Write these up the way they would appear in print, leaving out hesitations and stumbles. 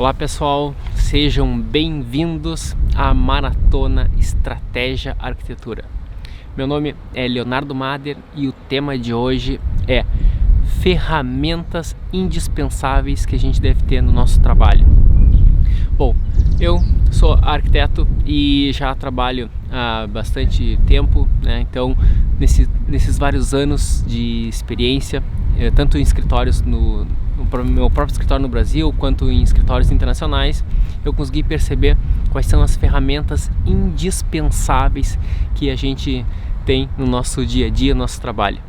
Olá pessoal, sejam bem-vindos à Maratona Estratégia Arquitetura. Meu nome é Leonardo Mader e o tema de hoje é ferramentas indispensáveis que a gente deve ter no nosso trabalho. Bom, eu sou arquiteto e já trabalho há bastante tempo, né? Então nesses vários anos de experiência, tanto em escritórios no meu próprio escritório no Brasil, quanto em escritórios internacionais, eu consegui perceber quais são as ferramentas indispensáveis que a gente tem no nosso dia a dia, no nosso trabalho.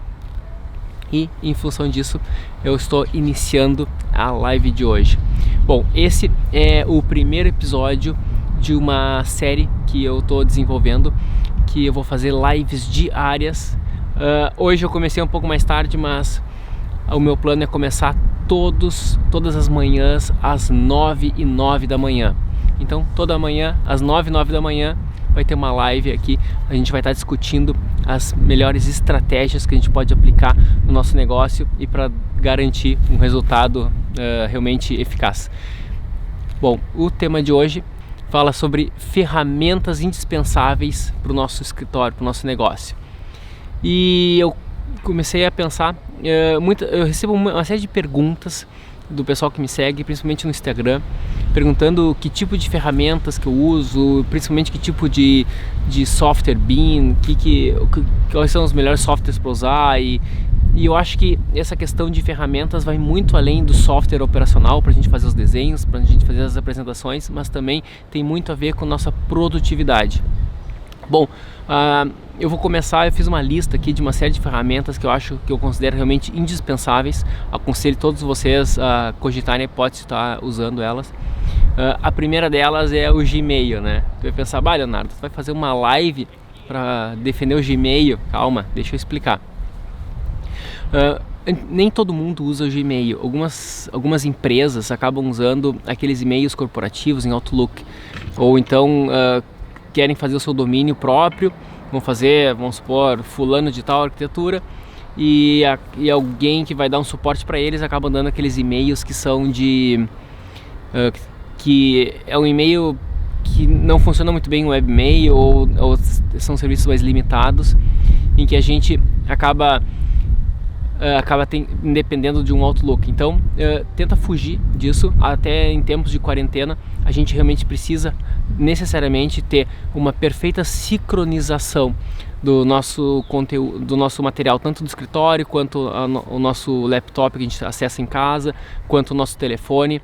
E em função disso, eu estou iniciando a live de hoje. Bom, esse é o primeiro episódio de uma série que eu estou desenvolvendo, que eu vou fazer lives diárias. Hoje eu comecei um pouco mais tarde, mas o meu plano é começar todas as manhãs às 9h09 da manhã. Então toda manhã às 9h09 da manhã vai ter uma live aqui. A gente vai estar discutindo as melhores estratégias que a gente pode aplicar no nosso negócio e para garantir um resultado realmente eficaz. Bom, o tema de hoje fala sobre ferramentas indispensáveis para o nosso escritório, para o nosso negócio. E eu comecei a pensar, eu recebo uma série de perguntas do pessoal que me segue, principalmente no Instagram, perguntando que tipo de ferramentas que eu uso, principalmente que tipo de software BIM, quais são os melhores softwares para usar, e eu acho que essa questão de ferramentas vai muito além do software operacional para a gente fazer os desenhos, para a gente fazer as apresentações, mas também tem muito a ver com nossa produtividade. Bom, eu vou começar. Eu fiz uma lista aqui de uma série de ferramentas que eu considero realmente indispensáveis. Aconselho todos vocês a cogitarem a hipótese de estar usando elas. A primeira delas é o Gmail, né? Tu vai pensar, Leonardo, tu vai fazer uma live para defender o Gmail? Calma, deixa eu explicar. Nem todo mundo usa o Gmail. Algumas empresas acabam usando aqueles e-mails corporativos em Outlook, ou então querem fazer o seu domínio próprio, vamos supor, fulano de tal arquitetura, e alguém que vai dar um suporte para eles acaba dando aqueles e-mails que são que é um e-mail que não funciona muito bem, um webmail, ou são serviços mais limitados, em que a gente acaba dependendo de um Outlook. Então tenta fugir disso. Até em tempos de quarentena a gente realmente precisa necessariamente ter uma perfeita sincronização do nosso conteúdo, do nosso material, tanto do escritório quanto o nosso laptop que a gente acessa em casa, quanto o nosso telefone.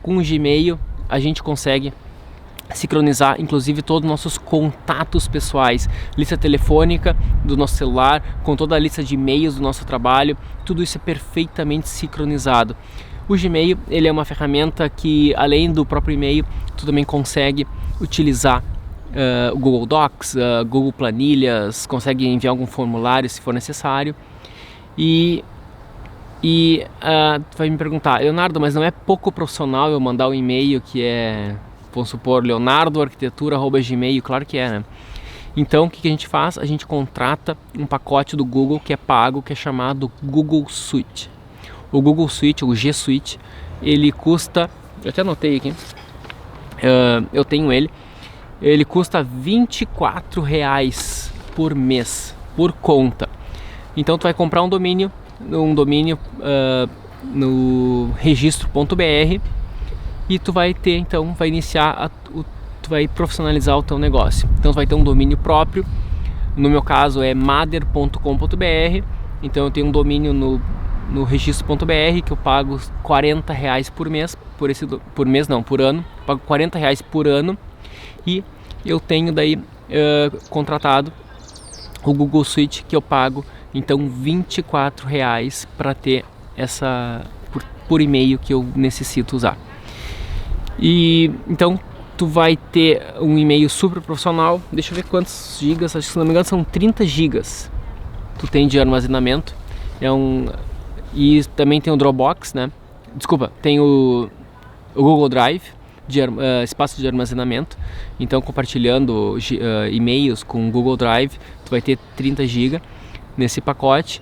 Com o Gmail a gente consegue sincronizar inclusive todos os nossos contatos pessoais, lista telefônica do nosso celular, com toda a lista de e-mails do nosso trabalho. Tudo isso é perfeitamente sincronizado. O Gmail, ele é uma ferramenta que, além do próprio e-mail, tu também consegue utilizar o Google Docs, Google Planilhas, consegue enviar algum formulário se for necessário. E tu vai me perguntar, Leonardo, mas não é pouco profissional eu mandar um e-mail que é, vamos supor, leonardoarquitetura@gmail? Claro que é, né? Então o que a gente faz? A gente contrata um pacote do Google que é pago, que é chamado Google Suite. O Google Suite, o G Suite, ele custa, eu até anotei aqui, eu tenho ele custa R$24 por mês, por conta. Então tu vai comprar um domínio no registro.br e tu vai ter, então, vai iniciar, tu vai profissionalizar o teu negócio. Então tu vai ter um domínio próprio. No meu caso é mader.com.br. Então eu tenho um domínio no registro.br que eu pago R$40 por mês, por ano. Eu pago R$40 por ano, e eu tenho daí contratado o Google Suite, que eu pago então R$24 para ter essa por e-mail que eu necessito usar. E então tu vai ter um e-mail super profissional. Deixa eu ver quantos gigas, acho que, se não me engano, são 30 gigas tu tem de armazenamento. E também tem o Dropbox, né? Desculpa, tem o Google Drive, espaço de armazenamento. Então, compartilhando e-mails com o Google Drive, tu vai ter 30 GB nesse pacote,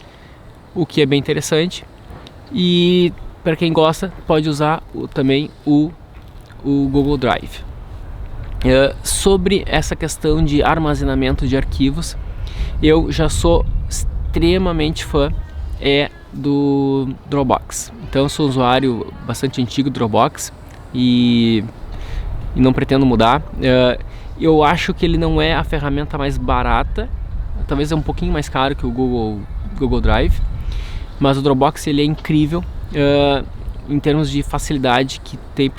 o que é bem interessante. E para quem gosta, pode usar também o Google Drive. Sobre essa questão de armazenamento de arquivos, eu já sou extremamente fã do Dropbox. Então eu sou usuário bastante antigo do Dropbox e não pretendo mudar. Eu acho que ele não é a ferramenta mais barata, talvez é um pouquinho mais caro que o Google Drive, mas o Dropbox ele é incrível em termos de facilidade que tem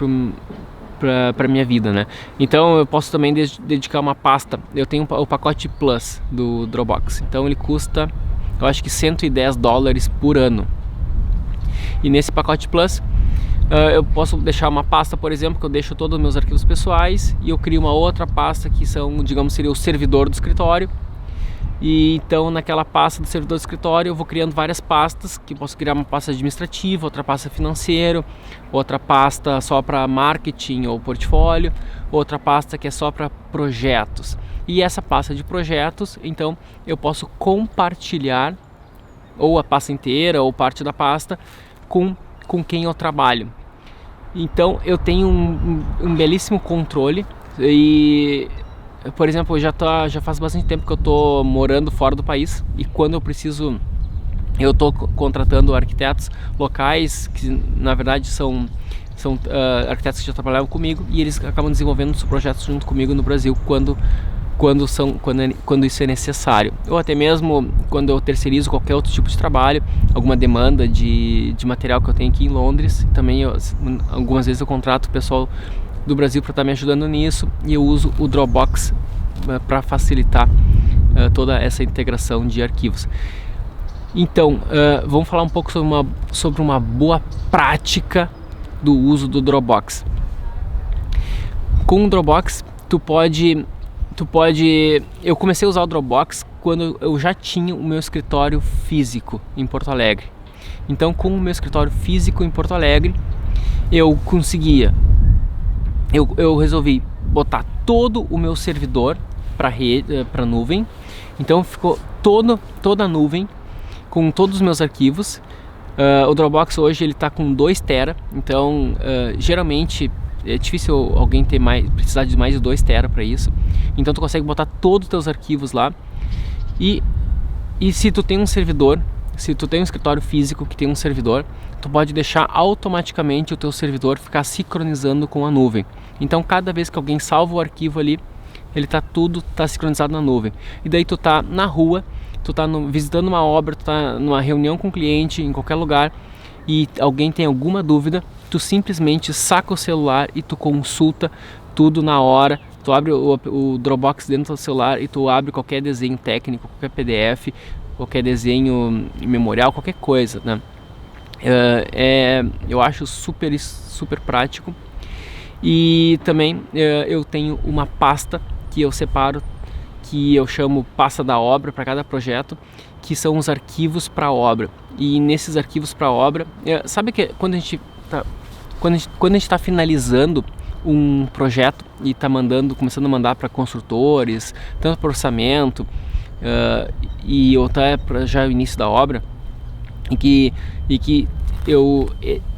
para minha vida, né? Então eu posso também dedicar uma pasta. Eu tenho o pacote Plus do Dropbox, então ele custa, eu acho que $110 por ano. E nesse pacote Plus eu posso deixar uma pasta, por exemplo, que eu deixo todos os meus arquivos pessoais, e eu crio uma outra pasta que seria o servidor do escritório. E então naquela pasta do servidor do escritório eu vou criando várias pastas, que posso criar uma pasta administrativa, outra pasta financeiro, outra pasta só para marketing ou portfólio, outra pasta que é só para projetos. E essa pasta de projetos, então eu posso compartilhar ou a pasta inteira ou parte da pasta com quem eu trabalho. Então eu tenho um belíssimo controle. E por exemplo, já faz bastante tempo que eu estou morando fora do país, e quando eu preciso, eu estou contratando arquitetos locais, que na verdade são arquitetos que já trabalhavam comigo, e eles acabam desenvolvendo os projetos junto comigo no Brasil quando isso é necessário, ou até mesmo quando eu terceirizo qualquer outro tipo de trabalho, alguma demanda de material que eu tenho aqui em Londres. Também algumas vezes eu contrato o pessoal do Brasil para estar me ajudando nisso, e eu uso o Dropbox para facilitar toda essa integração de arquivos. Então, vamos falar um pouco sobre uma boa prática do uso do Dropbox. Com o Dropbox, eu comecei a usar o Dropbox quando eu já tinha o meu escritório físico em Porto Alegre. Então, com o meu escritório físico em Porto Alegre, eu resolvi botar todo o meu servidor para nuvem. Então ficou toda a nuvem com todos os meus arquivos. O Dropbox hoje ele está com 2 TB, então geralmente é difícil alguém precisar de mais de 2 TB para isso. Então tu consegue botar todos os teus arquivos lá. E se tu tem um escritório físico que tem um servidor, tu pode deixar automaticamente o teu servidor ficar sincronizando com a nuvem. Então cada vez que alguém salva o arquivo ali, tudo tá sincronizado na nuvem. E daí tu tá na rua, tu tá visitando uma obra, tu tá numa reunião com um cliente, em qualquer lugar, e alguém tem alguma dúvida, tu simplesmente saca o celular e tu consulta tudo na hora. Tu abre o Dropbox dentro do celular e tu abre qualquer desenho técnico, qualquer PDF, qualquer desenho memorial, qualquer coisa, né? Eu acho super prático. E também eu tenho uma pasta que eu separo, que eu chamo pasta da obra para cada projeto, que são os arquivos para obra. E nesses arquivos para obra, sabe que quando a gente está finalizando um projeto e está começando a mandar para construtores, tanto para orçamento e até para já o início da obra,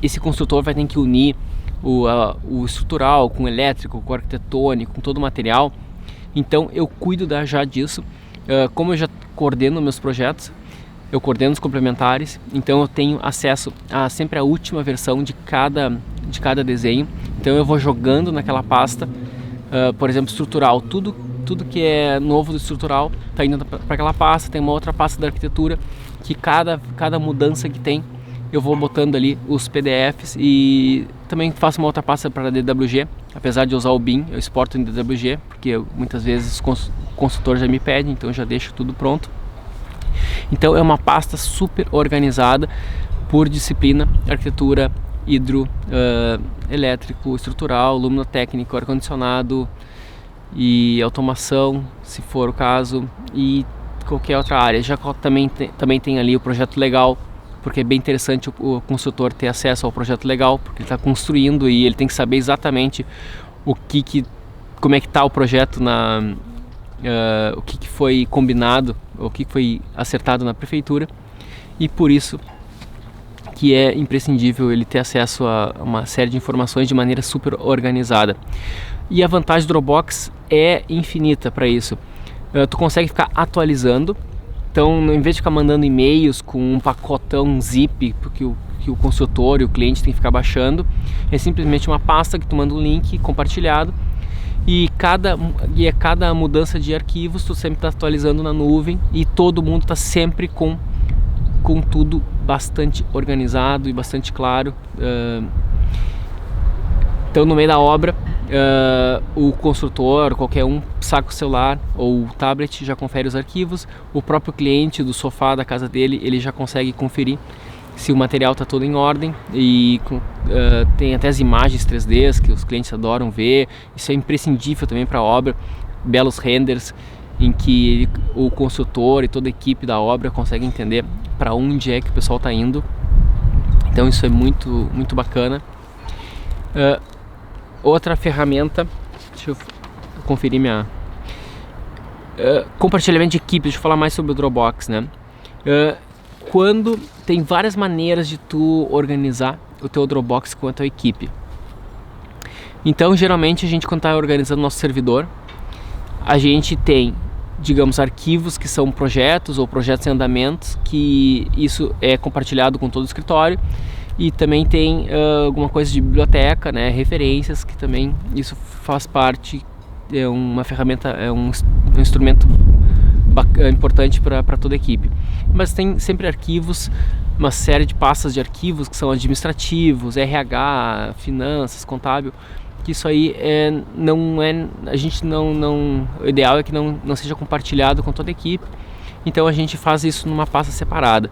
esse construtor vai ter que unir o estrutural com o elétrico, com o arquitetônico, com todo o material. Então eu cuido já disso. Como eu já coordeno meus projetos, eu coordeno os complementares, então eu tenho acesso sempre à última versão de cada desenho. Então eu vou jogando naquela pasta, por exemplo, estrutural, tudo que é novo do estrutural está indo para aquela pasta. Tem uma outra pasta da arquitetura que cada mudança que tem, eu vou botando ali os PDFs, e também faço uma outra pasta para DWG. Apesar de usar o BIM, eu exporto em DWG, porque muitas vezes o consultor já me pede, então eu já deixo tudo pronto. Então é uma pasta super organizada por disciplina: arquitetura, hidro, elétrico, estrutural, luminotécnico, ar-condicionado e automação, se for o caso, e qualquer outra área. Já também tem ali o projeto legal, porque é bem interessante o construtor ter acesso ao projeto legal, porque ele está construindo e ele tem que saber exatamente como é que está o projeto, o que foi combinado, o que foi acertado na prefeitura. E por isso que é imprescindível ele ter acesso a uma série de informações de maneira super organizada. E a vantagem do Dropbox é infinita para isso. Tu consegue ficar atualizando, então em vez de ficar mandando e-mails com um pacotão zip que o consultor e o cliente tem que ficar baixando, é simplesmente uma pasta que tu manda um link compartilhado e cada mudança de arquivos tu sempre está atualizando na nuvem e todo mundo está sempre com tudo bastante organizado e bastante claro. Então no meio da obra o construtor, qualquer um, saca o celular ou o tablet, já confere os arquivos. O próprio cliente do sofá da casa dele, ele já consegue conferir se o material está todo em ordem e tem até as imagens 3D que os clientes adoram ver. Isso é imprescindível também para a obra, belos renders em que o construtor e toda a equipe da obra consegue entender para onde é que o pessoal está indo. Então isso é muito, muito bacana. Outra ferramenta, deixa eu conferir minha... compartilhamento de equipe, deixa eu falar mais sobre o Dropbox, né? Quando tem várias maneiras de tu organizar o teu Dropbox com a tua equipe. Então, geralmente, a gente, quando está organizando nosso servidor, a gente tem, digamos, arquivos que são projetos ou projetos em andamentos, que isso é compartilhado com todo o escritório. E também tem alguma coisa de biblioteca, né, referências, que também isso faz parte, é uma ferramenta, é um instrumento importante para toda a equipe. Mas tem sempre arquivos, uma série de pastas de arquivos que são administrativos, RH, finanças, contábil, que isso aí a gente o ideal é que não seja compartilhado com toda a equipe. Então a gente faz isso numa pasta separada.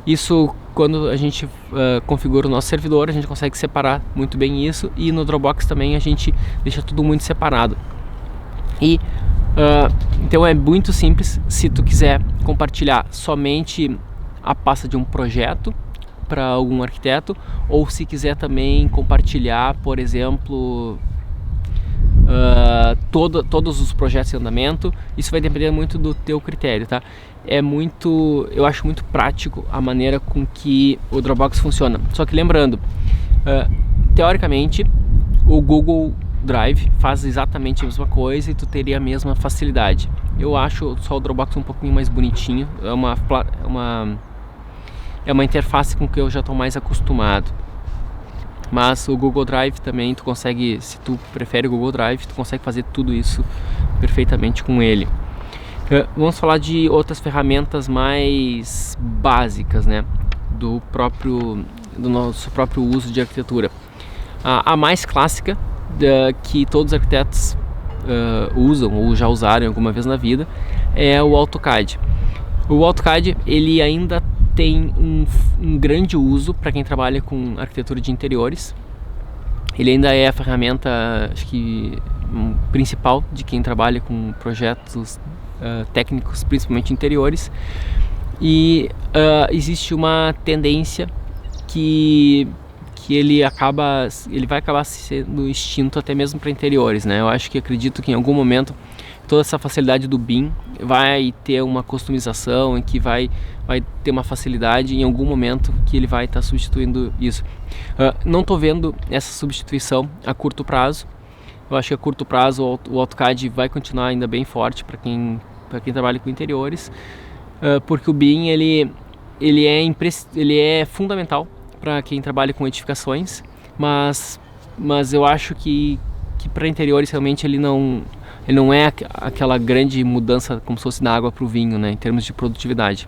Isso, quando a gente configura o nosso servidor, a gente consegue separar muito bem isso, e no Dropbox também a gente deixa tudo muito separado. E então é muito simples. Se tu quiser compartilhar somente a pasta de um projeto para algum arquiteto, ou se quiser também compartilhar, por exemplo, todos os projetos em andamento, isso vai depender muito do teu critério, tá? Eu acho muito prático a maneira com que o Dropbox funciona. Só que lembrando, teoricamente, o Google Drive faz exatamente a mesma coisa e tu teria a mesma facilidade. Eu acho só o Dropbox um pouquinho mais bonitinho, é uma interface com que eu já estou mais acostumado. Mas o Google Drive também tu consegue, se tu prefere o Google Drive, tu consegue fazer tudo isso perfeitamente com ele. Vamos falar de outras ferramentas mais básicas, né, do nosso próprio uso de arquitetura. A mais clássica, que todos os arquitetos usam ou já usaram alguma vez na vida, é o AutoCAD. O AutoCAD, ele ainda tem um grande uso para quem trabalha com arquitetura de interiores. Ele ainda é a ferramenta, acho que, principal de quem trabalha com projetos técnicos, principalmente interiores. E existe uma tendência que ele vai acabar sendo extinto até mesmo para interiores, né? Eu acredito que em algum momento toda essa facilidade do BIM vai ter uma customização, em que vai ter uma facilidade em algum momento que ele vai estar substituindo isso. Não estou vendo essa substituição a curto prazo. Eu acho que a curto prazo o AutoCAD vai continuar ainda bem forte para quem trabalha com interiores, porque o BIM ele é fundamental para quem trabalha com edificações, mas eu acho que para interiores realmente ele não é aquela grande mudança como se fosse da água para o vinho, né, em termos de produtividade.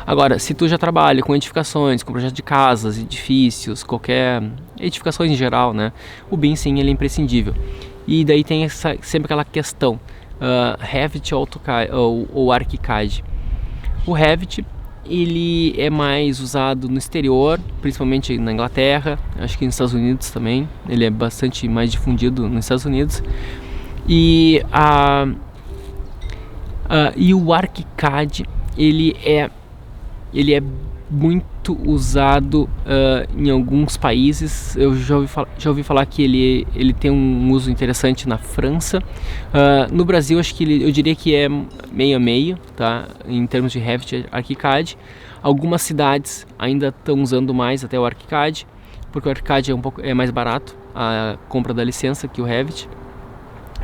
Agora, se tu já trabalha com edificações, com projetos de casas, edifícios, qualquer edificações em geral, né, o BIM sim, ele é imprescindível. E daí tem sempre aquela questão, Revit ou ArchiCAD. O Revit, ele é mais usado no exterior, principalmente na Inglaterra, acho que nos Estados Unidos também, ele é bastante mais difundido nos Estados Unidos. E o ArchiCAD, ele é muito usado em alguns países. Eu já ouvi falar que ele tem um uso interessante na França. No Brasil, acho que eu diria que é meio a meio, tá? Em termos de Revit e ArchiCAD. Algumas cidades ainda estão usando mais até o ArchiCAD, porque o ArchiCAD é mais barato a compra da licença que o Revit.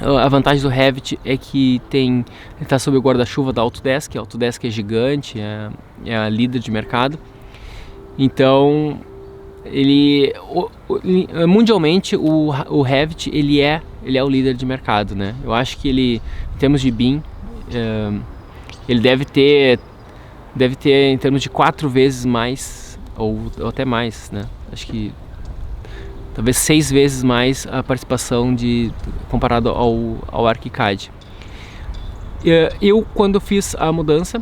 A vantagem do Revit é que ele está sob o guarda-chuva da Autodesk. A Autodesk é gigante, é a líder de mercado. Então, mundialmente o Revit ele é o líder de mercado, né? Eu acho que ele, em termos de BIM, ele deve ter em termos de 4 vezes mais, ou até mais, né? Acho que talvez 6 vezes mais a participação comparado ao ArchiCAD. Eu, quando fiz a mudança,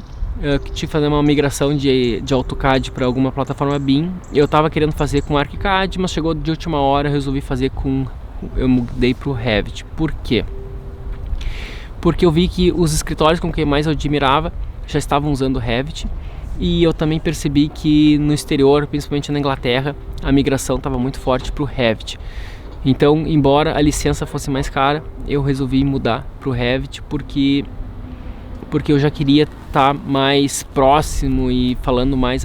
tive que fazer uma migração de AutoCAD para alguma plataforma BIM, eu estava querendo fazer com ArchiCAD, mas chegou de última hora, eu resolvi fazer eu mudei para o Revit. Por quê? Porque eu vi que os escritórios com quem mais eu admirava já estavam usando o Revit, e eu também percebi que no exterior, principalmente na Inglaterra, a migração estava muito forte para o Revit. Então, embora a licença fosse mais cara, eu resolvi mudar para o Revit porque eu já queria estar mais próximo e falando mais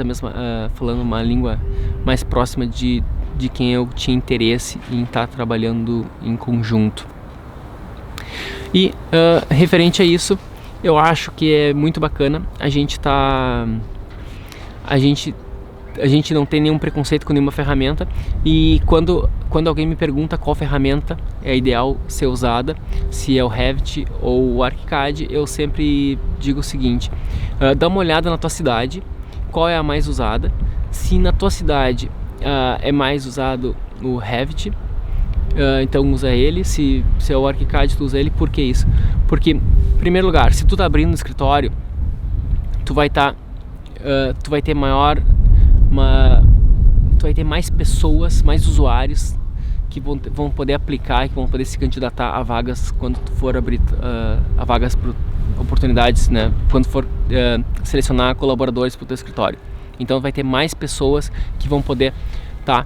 falando uma língua mais próxima de quem eu tinha interesse em estar trabalhando em conjunto. E referente a isso, eu acho que é muito bacana a gente não tem nenhum preconceito com nenhuma ferramenta, e quando alguém me pergunta qual ferramenta é ideal ser usada, se é o Revit ou o ArchiCAD, eu sempre digo o seguinte: dá uma olhada na tua cidade, qual é a mais usada. Se na tua cidade é mais usado o Revit, então usa ele. Se é o ArchiCAD, tu usa ele. Por que isso? Porque, em primeiro lugar, se tu tá abrindo um escritório, tu vai ter mais pessoas, mais usuários que vão poder aplicar, que vão poder se candidatar a vagas quando tu for abrir a vagas para oportunidades, né? Quando for selecionar colaboradores para o teu escritório. Então vai ter mais pessoas que vão poder estar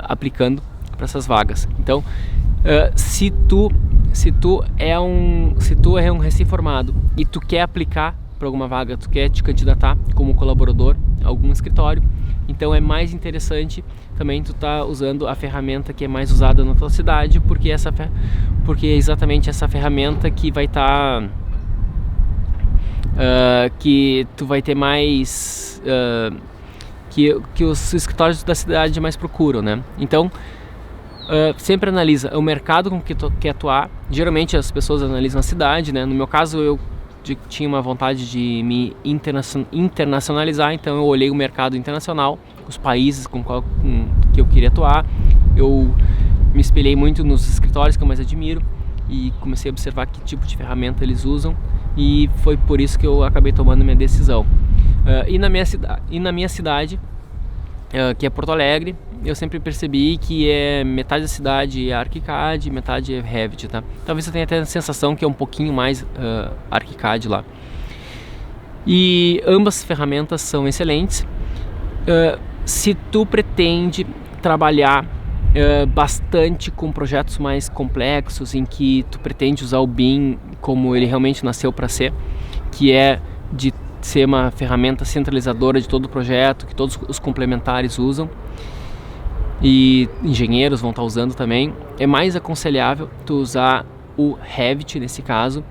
aplicando para essas vagas. Então, se tu é um recém-formado e tu quer aplicar para alguma vaga, tu quer te candidatar como colaborador a algum escritório, então é mais interessante também tu tá usando a ferramenta que é mais usada na tua cidade, porque é exatamente essa ferramenta que vai estar que tu vai ter mais que os escritórios da cidade mais procuram, né? Então sempre analisa o mercado com que tu quer atuar. Geralmente as pessoas analisam a cidade, né? No meu caso, eu tinha uma vontade de me internacionalizar, então eu olhei o mercado internacional, os países que eu queria atuar. Eu me espelhei muito nos escritórios que eu mais admiro e comecei a observar que tipo de ferramenta eles usam, e foi por isso que eu acabei tomando minha decisão. E na minha cidade, que é Porto Alegre, eu sempre percebi que metade da cidade é ArchiCAD, metade é Revit, tá? Talvez eu tenha até a sensação que é um pouquinho mais ArchiCAD lá. E ambas ferramentas são excelentes. Se tu pretende trabalhar bastante com projetos mais complexos, em que tu pretende usar o BIM como ele realmente nasceu para ser, que é de ser uma ferramenta centralizadora de todo o projeto, que todos os complementares usam, e engenheiros vão estar usando também, é mais aconselhável tu usar o Revit nesse caso,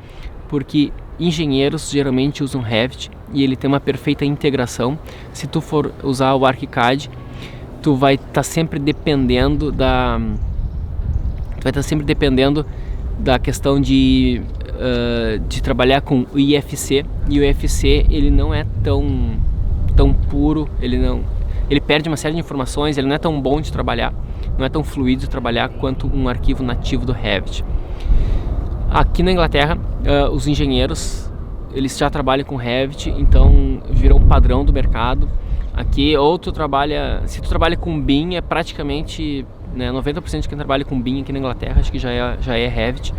porque engenheiros geralmente usam Revit e ele tem uma perfeita integração. Se tu for usar o ArchiCAD, tu vai estar sempre dependendo da questão de trabalhar com o IFC, e o IFC ele não é tão puro, ele perde uma série de informações, ele não é tão bom de trabalhar, não é tão fluido de trabalhar quanto um arquivo nativo do Revit. Aqui na Inglaterra, os engenheiros eles já trabalham com Revit, então virou um padrão do mercado. Aqui, se tu trabalha com BIM, é praticamente 90% de quem trabalha com BIM aqui na Inglaterra, acho que já é Revit.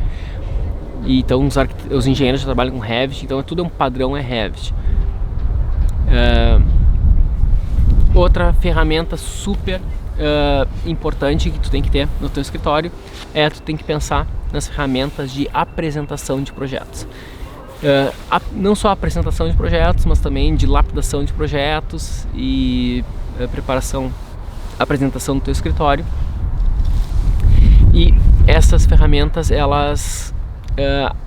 E então os engenheiros já trabalham com Revit, então tudo é um padrão, é Revit. Outra ferramenta super importante que tu tem que ter no teu escritório tu tem que pensar nas ferramentas de apresentação de projetos. não só a apresentação de projetos, mas também de lapidação de projetos e apresentação do teu escritório. E essas ferramentas, elas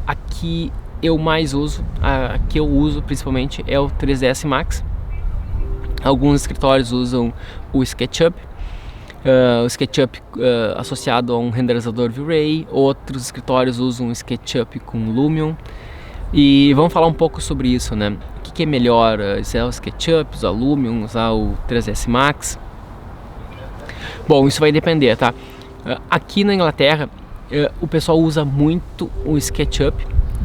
aqui eu mais uso, a que eu uso principalmente é o 3ds Max. Alguns escritórios usam o SketchUp, o SketchUp associado a um renderizador V-Ray, outros escritórios usam o SketchUp com Lumion. E vamos falar um pouco sobre isso, né? O que é melhor, usar o SketchUp, usar o Lumion, usar o 3ds Max? Bom, isso vai depender, tá? Aqui na Inglaterra, o pessoal usa muito o SketchUp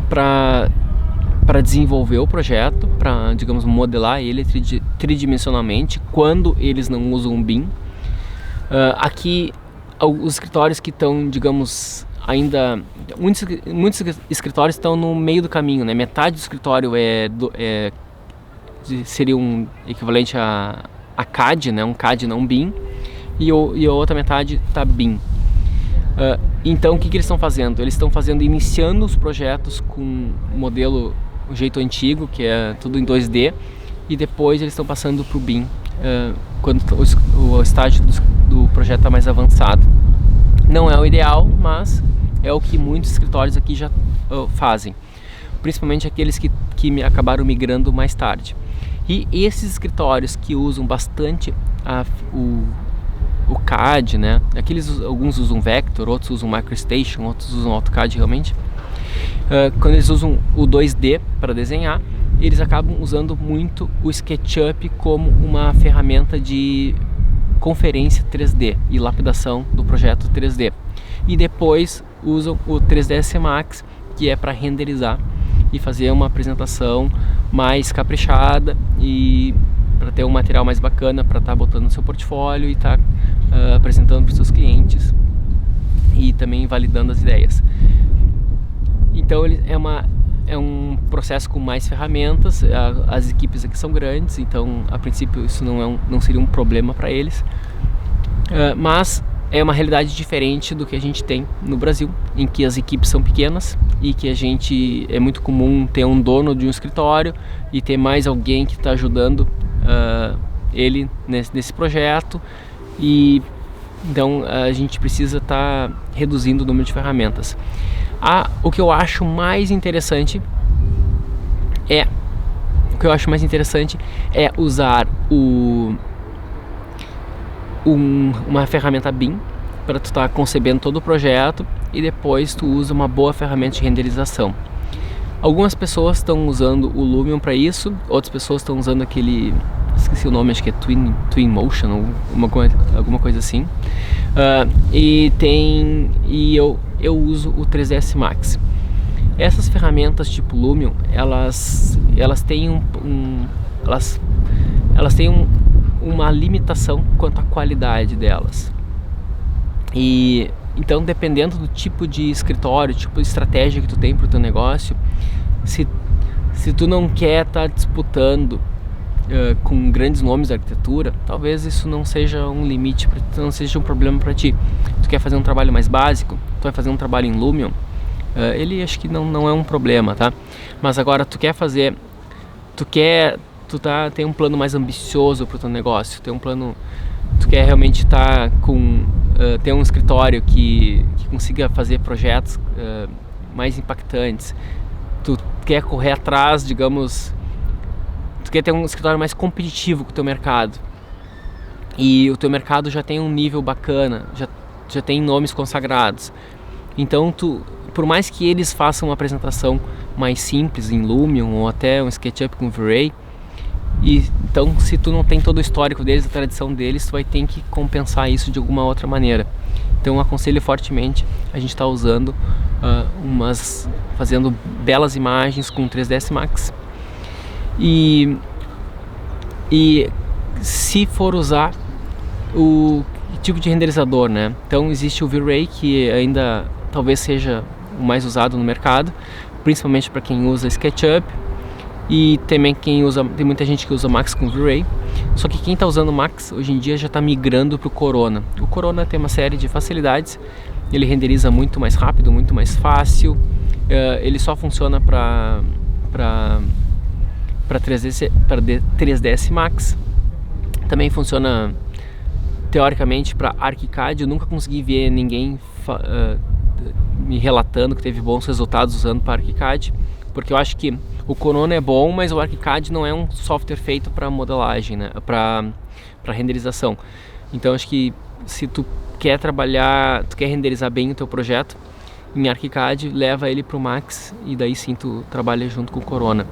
para desenvolver o projeto, para, digamos, modelar ele tridimensionalmente, quando eles não usam o BIM. Aqui, os escritórios que estão, digamos, ainda... Muitos escritórios estão no meio do caminho, né? Metade do escritório seria um equivalente a CAD, né? Um CAD não BIM, e a outra metade está BIM. Então, o que eles estão fazendo? Eles estão iniciando os projetos com o modelo, o jeito antigo, que é tudo em 2D, e depois eles estão passando para o BIM, quando o estágio do projeto está mais avançado. Não é o ideal, mas é o que muitos escritórios aqui já fazem, principalmente aqueles que acabaram migrando mais tarde. E esses escritórios que usam bastante o CAD, né? Alguns usam Vector, outros usam MicroStation, outros usam AutoCAD realmente. Quando eles usam o 2D para desenhar, eles acabam usando muito o SketchUp como uma ferramenta de conferência 3D e lapidação do projeto 3D. E depois usam o 3ds Max, que é para renderizar e fazer uma apresentação mais caprichada e para ter um material mais bacana para estar botando no seu portfólio e estar apresentando para os seus clientes e também validando as ideias. Então é um processo com mais ferramentas. As equipes aqui são grandes, então a princípio isso não seria um problema para eles, mas é uma realidade diferente do que a gente tem no Brasil, em que as equipes são pequenas e que é muito comum ter um dono de um escritório e ter mais alguém que está ajudando ele nesse projeto, e então a gente precisa estar reduzindo o número de ferramentas. O que eu acho mais interessante é usar uma ferramenta BIM para tu estar concebendo todo o projeto, e depois tu usa uma boa ferramenta de renderização. Algumas pessoas estão usando o Lumion para isso, outras pessoas estão usando esqueci o nome, acho que é Twinmotion ou alguma coisa assim. Eu uso o 3ds Max. Essas ferramentas tipo Lumion, elas têm uma limitação quanto à qualidade delas. E então, dependendo do tipo de escritório, tipo de estratégia que tu tem para o teu negócio, se tu não quer estar disputando com grandes nomes da arquitetura, talvez isso não seja um limite, não seja um problema para ti. Tu quer fazer um trabalho mais básico, tu vai fazer um trabalho em Lumion, ele acho que não é um problema, tá? Mas agora tu tem um plano mais ambicioso para o teu negócio, tu quer realmente ter um escritório que consiga fazer projetos mais impactantes, tu quer correr atrás, digamos, tu quer ter um escritório mais competitivo com o teu mercado, e o teu mercado já tem um nível bacana, já tem nomes consagrados. Então por mais que eles façam uma apresentação mais simples em Lumion ou até um SketchUp com V-Ray, então se tu não tem todo o histórico deles, a tradição deles, tu vai ter que compensar isso de alguma outra maneira. Então eu aconselho fortemente a gente estar usando fazendo belas imagens com 3ds Max, e se for usar o tipo de renderizador, né? Então existe o V-Ray, que ainda talvez seja o mais usado no mercado, principalmente para quem usa SketchUp, e também tem muita gente que usa Max com V-Ray. Só que quem está usando Max hoje em dia já está migrando para o Corona. O Corona tem uma série de facilidades, ele renderiza muito mais rápido, muito mais fácil, ele só funciona para para 3ds Max. Também funciona teoricamente para ArchiCAD. Eu nunca consegui ver ninguém me relatando que teve bons resultados usando para ArchiCAD, porque eu acho que o Corona é bom, mas o ArchiCAD não é um software feito para modelagem, né? Para renderização. Então acho que se tu quer renderizar bem o teu projeto em ArchiCAD, leva ele para o Max e daí sim tu trabalha junto com o Corona.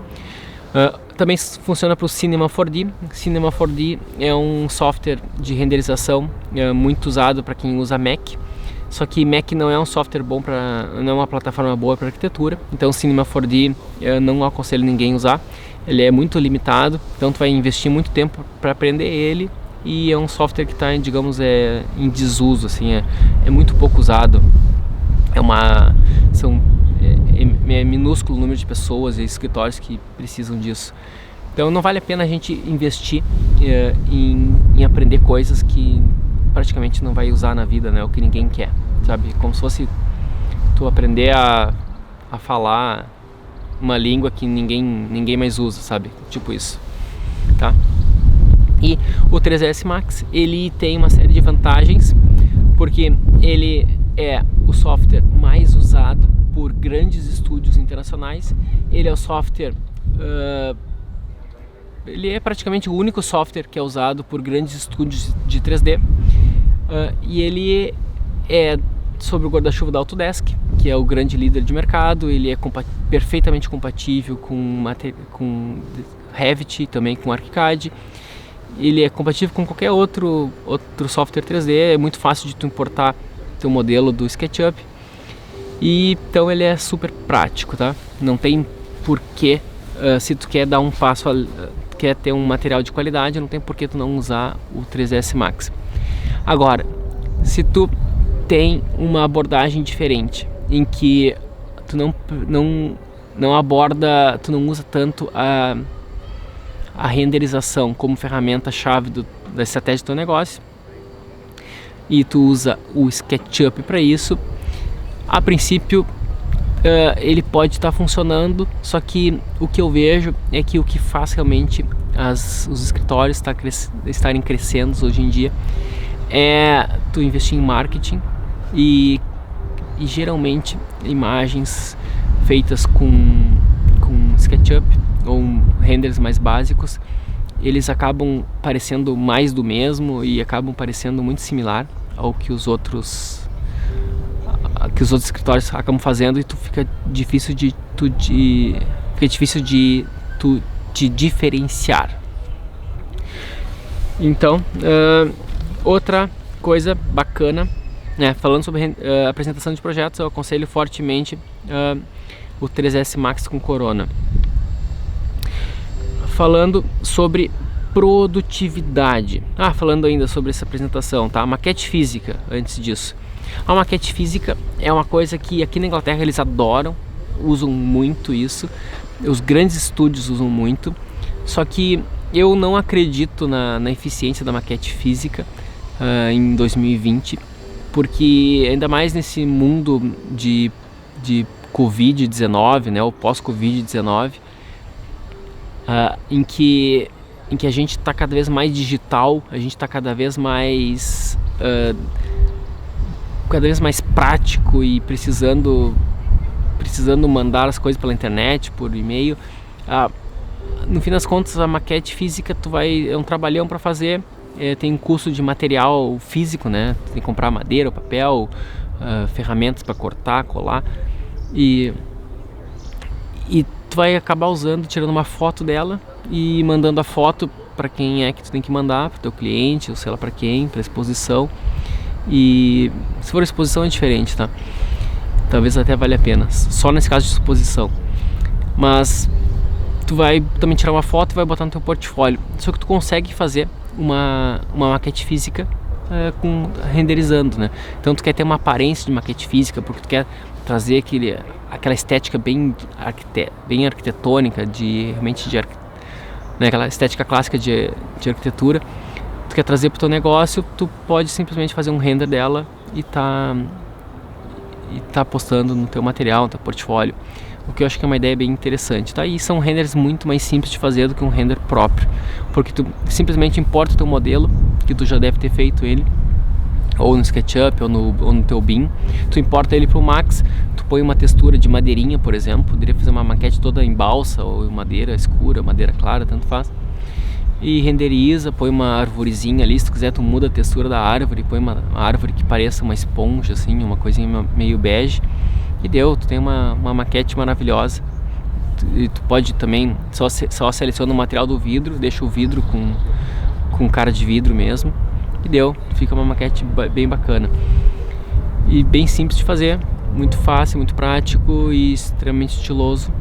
Também funciona para o Cinema 4D. Cinema 4D é um software de renderização muito usado para quem usa Mac. Só que Mac não é um software bom não é uma plataforma boa para arquitetura. Então o Cinema 4D eu não aconselho ninguém a usar. Ele é muito limitado, então tu vai investir muito tempo para aprender ele. E é um software que está, digamos, em desuso, assim, é muito pouco usado. É minúsculo o número de pessoas e escritórios que precisam disso. Então não vale a pena a gente investir em aprender coisas que praticamente não vai usar na vida, né? O que ninguém quer, sabe? Como se fosse tu aprender a falar uma língua que ninguém mais usa, sabe? Tipo isso, tá? E o 3ds Max, ele tem uma série de vantagens, porque ele é o software mais usado por grandes estúdios internacionais. Ele é o software, ele é praticamente o único software que é usado por grandes estúdios de 3D, e ele é sobre o guarda-chuva da Autodesk, que é o grande líder de mercado. Ele é perfeitamente compatível com Revit, também com ArchiCAD. Ele é compatível com qualquer outro software 3D, é muito fácil de tu importar teu modelo do SketchUp. E então ele é super prático, tá? Não tem porquê, se tu quer dar um passo, quer ter um material de qualidade, não tem porquê tu não usar o 3ds Max. Agora, se tu tem uma abordagem diferente, em que tu não aborda, tu não usa tanto a renderização como ferramenta-chave da estratégia do teu negócio, e tu usa o SketchUp para isso, a princípio ele pode estar funcionando, só que o que eu vejo é que o que faz realmente os escritórios estarem crescendo hoje em dia é tu investir em marketing e geralmente imagens feitas com SketchUp ou renders mais básicos, eles acabam parecendo mais do mesmo e acabam parecendo muito similar ao que os outros escritórios acabam fazendo, e fica difícil de te diferenciar. Então, outra coisa bacana, né, falando sobre apresentação de projetos, eu aconselho fortemente o 3ds Max com Corona. Falando sobre produtividade, falando ainda sobre essa apresentação, tá? Maquete física, antes disso. A maquete física é uma coisa que aqui na Inglaterra eles adoram, usam muito isso, os grandes estúdios usam muito, só que eu não acredito na eficiência da maquete física em 2020, porque ainda mais nesse mundo de Covid-19, né, o pós-Covid-19, em que a gente está cada vez mais digital, a gente está cada vez mais prático e precisando mandar as coisas pela internet, por e-mail. No fim das contas, a maquete física é um trabalhão para fazer. Tem um custo de material físico, né? Tem que comprar madeira, papel, ferramentas para cortar, colar, e tu vai acabar tirando uma foto dela e mandando a foto para quem é que tu tem que mandar, para o teu cliente, ou sei lá para quem, para exposição. E se for exposição é diferente, tá? Talvez até valha a pena, só nesse caso de exposição. Mas tu vai também tirar uma foto e vai botar no teu portfólio. Só que tu consegue fazer uma maquete física renderizando, né? Então tu quer ter uma aparência de maquete física, porque tu quer trazer aquela estética bem arquitetônica, né, aquela estética clássica de arquitetura. Tu quer trazer pro teu negócio, tu pode simplesmente fazer um render dela e tá postando no teu material, no teu portfólio. o que eu acho que é uma ideia bem interessante, tá? E são renders muito mais simples de fazer do que um render próprio, porque tu simplesmente importa o teu modelo, que tu já deve ter feito ele, ou no SketchUp, ou no teu BIM, tu importa ele para o Max, tu põe uma textura de madeirinha, por exemplo, poderia fazer uma maquete toda em balsa, ou madeira escura, madeira clara, tanto faz, e renderiza, põe uma arvorezinha ali, se tu quiser tu muda a textura da árvore, põe uma árvore que pareça uma esponja, assim, uma coisinha meio bege, e deu, tu tem uma maquete maravilhosa. E tu pode também, só seleciona o material do vidro, deixa o vidro com cara de vidro mesmo, e deu, fica uma maquete bem bacana e bem simples de fazer, muito fácil, muito prático e extremamente estiloso.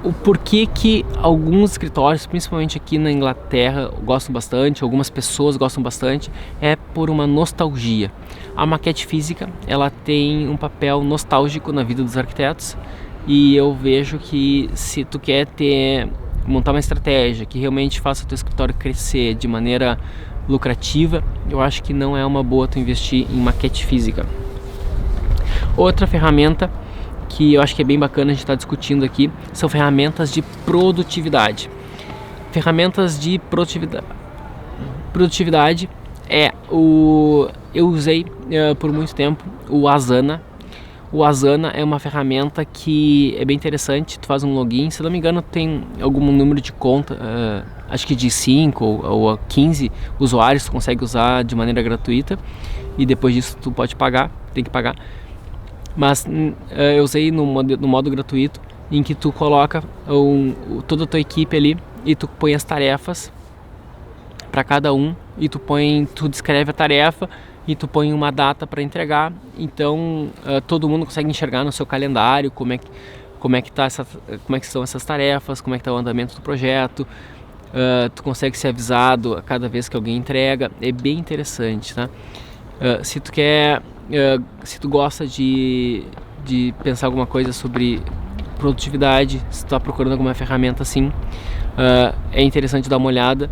O porquê que alguns escritórios, principalmente aqui na Inglaterra, gostam bastante, algumas pessoas gostam bastante, é por uma nostalgia. A maquete física, ela tem um papel nostálgico na vida dos arquitetos, e eu vejo que se tu quer montar uma estratégia que realmente faça o teu escritório crescer de maneira lucrativa, eu acho que não é uma boa tu investir em maquete física. Outra ferramenta que eu acho que é bem bacana a gente estar discutindo aqui são ferramentas de produtividade. Ferramentas de produtividade eu usei por muito tempo o Asana. O Asana é uma ferramenta que é bem interessante, tu faz um login, se não me engano tem algum número de conta, acho que de 5 ou 15 usuários tu consegue usar de maneira gratuita, e depois disso tu pode pagar, tem que pagar. Mas eu usei no modo gratuito, em que tu coloca toda a tua equipe ali e tu põe as tarefas para cada um, e tu descreve a tarefa e tu põe uma data para entregar. Então todo mundo consegue enxergar no seu calendário como é que estão essas tarefas, como é que está o andamento do projeto. Tu consegue ser avisado a cada vez que alguém entrega. É bem interessante, tá? Se tu gosta de pensar alguma coisa sobre produtividade, se tu está procurando alguma ferramenta assim, é interessante dar uma olhada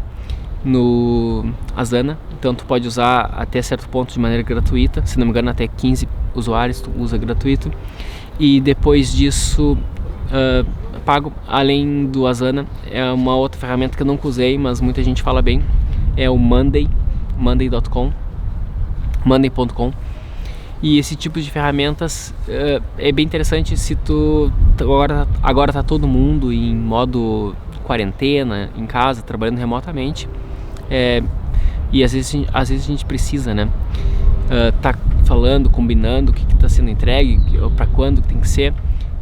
no Asana. Então tu pode usar até certo ponto de maneira gratuita, se não me engano até 15 usuários tu usa gratuito, e depois disso pago. Além do Asana, é uma outra ferramenta que eu nunca usei, mas muita gente fala bem, é o monday.com. E esse tipo de ferramentas é bem interessante se tu agora tá todo mundo em modo quarentena, em casa, trabalhando remotamente, e às vezes a gente precisa, né, tá falando, combinando o que está sendo entregue, para quando tem que ser,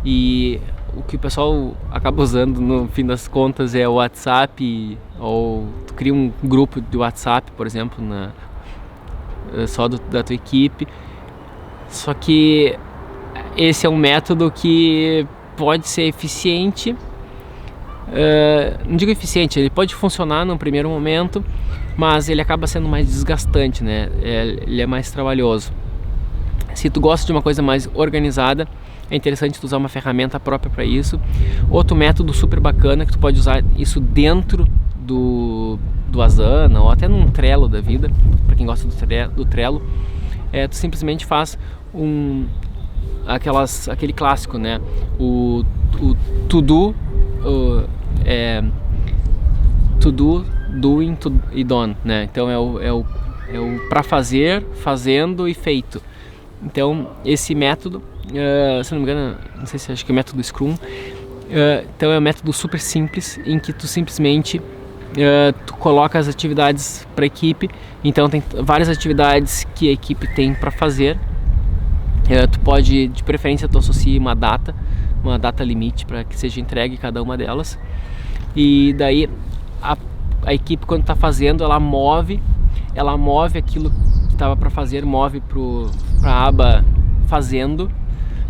e o que o pessoal acaba usando no fim das contas é o WhatsApp, ou tu cria um grupo de WhatsApp, por exemplo, só da tua equipe. Só que esse é um método que pode ser eficiente, não digo eficiente, ele pode funcionar no primeiro momento, mas ele acaba sendo mais desgastante, né? Ele é mais trabalhoso. Se tu gosta de uma coisa mais organizada, é interessante tu usar uma ferramenta própria para isso. Outro método super bacana, que tu pode usar isso dentro do Asana, ou até num Trello da vida, para quem gosta do Trello, tu simplesmente faz aquele clássico, né? O to-do, to-do, doing e done, né? Então é o para fazer, fazendo e feito. Então esse método, se não me engano, não sei se acho que é o método Scrum, então é um método super simples, em que tu simplesmente tu coloca as atividades para a equipe. Então tem várias atividades que a equipe tem para fazer. Tu pode, de preferência, tu associa uma data limite para que seja entregue cada uma delas, e daí a equipe, quando está fazendo, ela move aquilo que estava para fazer, move para a aba fazendo,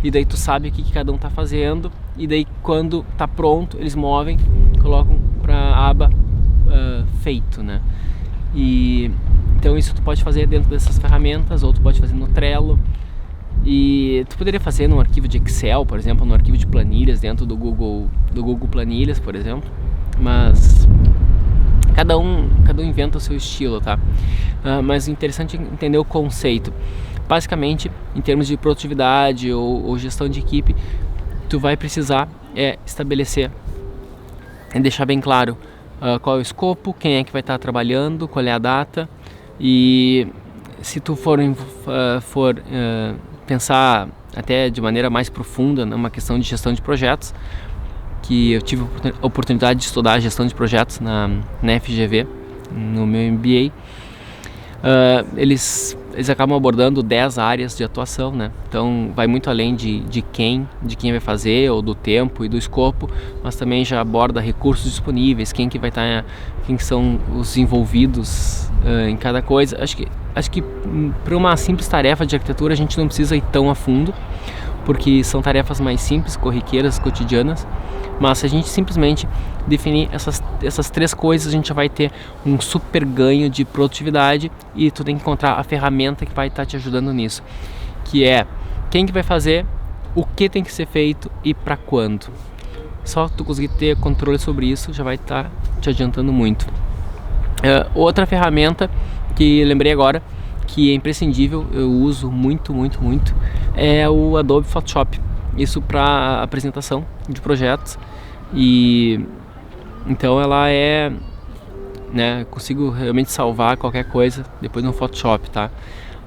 e daí tu sabe o que cada um está fazendo, e daí quando está pronto eles movem, colocam para a aba feito, né? E então isso tu pode fazer dentro dessas ferramentas, ou tu pode fazer no Trello, e tu poderia fazer num arquivo de Excel, por exemplo, num arquivo de planilhas dentro do Google Planilhas, por exemplo, mas cada um inventa o seu estilo, tá? Mas é interessante entender o conceito. basicamente, em termos de produtividade ou gestão de equipe, tu vai precisar estabelecer e deixar bem claro qual é o escopo, quem é que vai estar trabalhando, qual é a data. E se tu for pensar até de maneira mais profunda numa questão de gestão de projetos, que eu tive a oportunidade de estudar gestão de projetos na FGV, no meu MBA, eles acabam abordando 10 áreas de atuação, né? Então vai muito além de quem vai fazer, ou do tempo e do escopo, mas também já aborda recursos disponíveis, quem são os envolvidos em cada coisa. Acho que para uma simples tarefa de arquitetura a gente não precisa ir tão a fundo, porque são tarefas mais simples, corriqueiras, cotidianas. Mas se a gente simplesmente definir essas 3 coisas, a gente já vai ter um super ganho de produtividade, e tu tem que encontrar a ferramenta que vai estar te ajudando nisso, que é quem que vai fazer, o que tem que ser feito e para quando. Só tu conseguir ter controle sobre isso já vai estar te adiantando muito. Outra ferramenta que lembrei agora, que é imprescindível, eu uso muito, é o Adobe Photoshop. Isso para apresentação de projetos. E então ela consigo realmente salvar qualquer coisa depois no Photoshop, tá?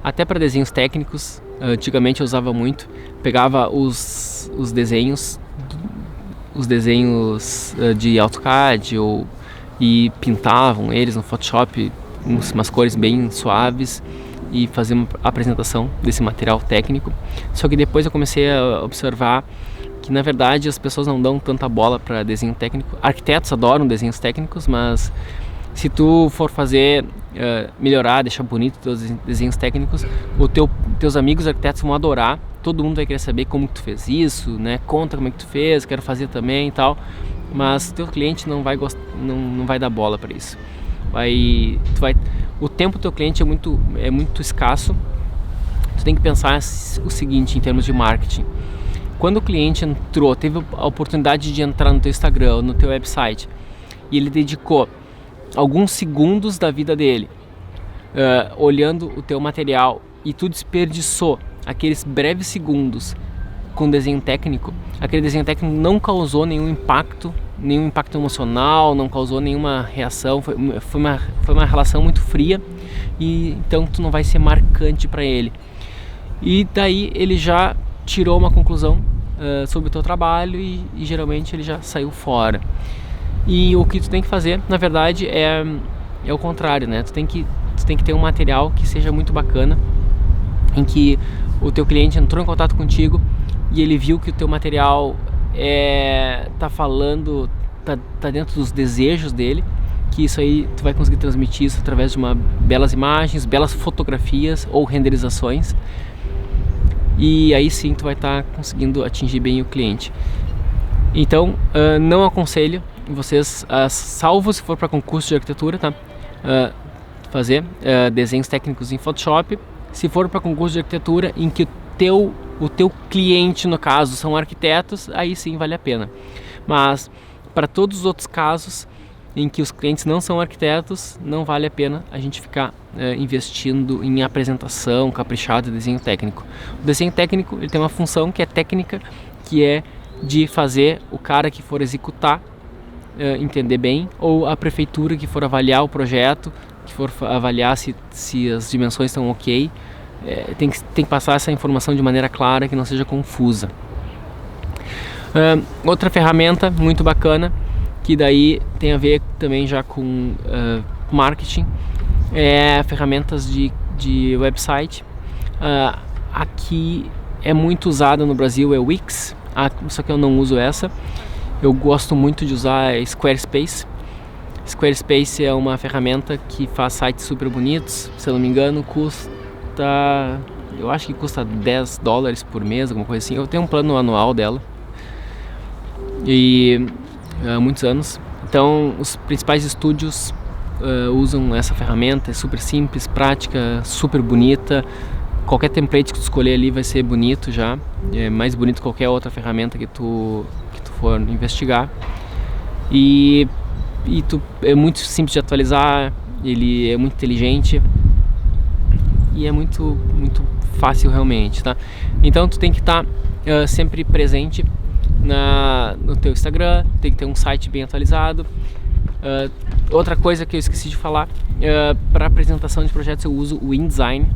Até para desenhos técnicos, antigamente eu usava muito, pegava os desenhos de AutoCAD e pintavam eles no Photoshop, umas cores bem suaves, e fazer uma apresentação desse material técnico. Só que depois eu comecei a observar que, na verdade, as pessoas não dão tanta bola para desenho técnico. Arquitetos adoram desenhos técnicos, mas se tu for fazer, melhorar, deixar bonito teus desenhos técnicos, teus amigos arquitetos vão adorar. Todo mundo vai querer saber como que tu fez isso, né? Conta como é que tu fez, quero fazer também e tal. Mas teu cliente não vai dar bola para isso. O tempo do teu cliente é muito escasso. Tu tem que pensar o seguinte em termos de marketing. Quando o cliente teve a oportunidade de entrar no teu Instagram, no teu website, e ele dedicou alguns segundos da vida dele olhando o teu material, e tu desperdiçou aqueles breves segundos com desenho técnico, aquele desenho técnico não causou nenhum impacto emocional, não causou nenhuma reação, foi uma relação muito fria, e então tu não vai ser marcante para ele. E daí ele já tirou uma conclusão sobre o teu trabalho, e geralmente ele já saiu fora. E o que tu tem que fazer, na verdade, é o contrário, né? Tu tem que ter um material que seja muito bacana, em que o teu cliente entrou em contato contigo e ele viu que o teu material tá dentro dos desejos dele, que isso aí tu vai conseguir transmitir isso através de belas imagens, belas fotografias ou renderizações, e aí sim tu vai estar conseguindo atingir bem o cliente. Então, não aconselho vocês, salvo se for para concurso de arquitetura, tá? Fazer desenhos técnicos em Photoshop. Se for para concurso de arquitetura em que o teu cliente, no caso, são arquitetos, aí sim vale a pena. Mas para todos os outros casos em que os clientes não são arquitetos, não vale a pena a gente ficar investindo em apresentação caprichada de desenho técnico. O desenho técnico, ele tem uma função que é técnica, que é de fazer o cara que for executar entender bem, ou a prefeitura que for avaliar o projeto, que for avaliar se as dimensões estão ok, tem que passar essa informação de maneira clara, que não seja confusa. Outra ferramenta muito bacana, que daí tem a ver também já com marketing, é ferramentas de website. Aqui é muito usada no Brasil, é o Wix, só que eu não uso essa. Eu gosto muito de usar Squarespace. Squarespace é uma ferramenta que faz sites super bonitos. Se eu não me engano, eu acho que custa $10 por mês, alguma coisa assim. Eu tenho um plano anual dela, e há muitos anos. Então, os principais estúdios usam essa ferramenta. É super simples, prática, super bonita. Qualquer template que tu escolher ali vai ser bonito já. É mais bonito que qualquer outra ferramenta que tu for investigar. E é muito simples de atualizar, ele é muito inteligente. e é muito fácil realmente, tá? Então tu tem que estar sempre presente no teu Instagram, tem que ter um site bem atualizado. Outra coisa que eu esqueci de falar, para apresentação de projetos eu uso o InDesign.